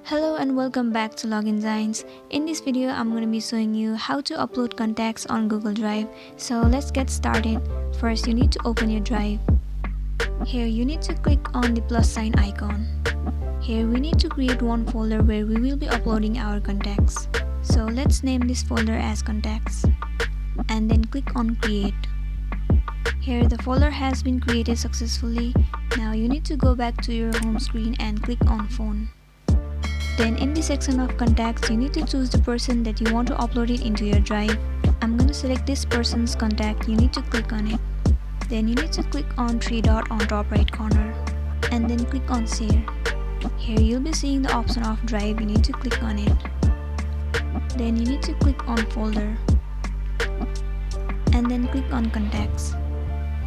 Hello and welcome back to Login Designs. In this video, I'm going to be showing you how to upload contacts on Google Drive. So let's get started. First, you need to open your drive. Here, you need to click on the plus sign icon. Here, we need to create one folder where we will be uploading our contacts. So let's name this folder as contacts and then click on create. Here, the folder has been created successfully. Now you need to go back to your home screen and click on phone. Then in the section of contacts, you need to choose the person that you want to upload it into your drive. I'm going to select this person's contact. You need to click on it. Then you need to click on three dot on top right corner and then click on share. Here you'll be seeing the option of drive. You need to click on it. Then you need to click on folder and then click on contacts.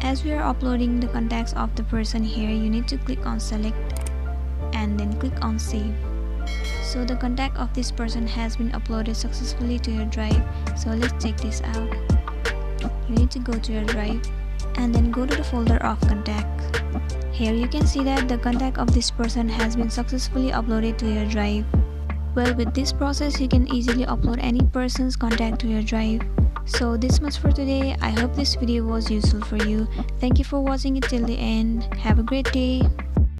As we are uploading the contacts of the person here, you need to click on select and then click on save. So the contact of this person has been uploaded successfully to your drive. So let's check this out. You need to go to your drive and then go to the folder of contact. Here you can see that the contact of this person has been successfully uploaded to your drive. Well, with this process you can easily upload any person's contact to your drive. So this much for today. I hope this video was useful for you. Thank you for watching it till the end. Have a great day.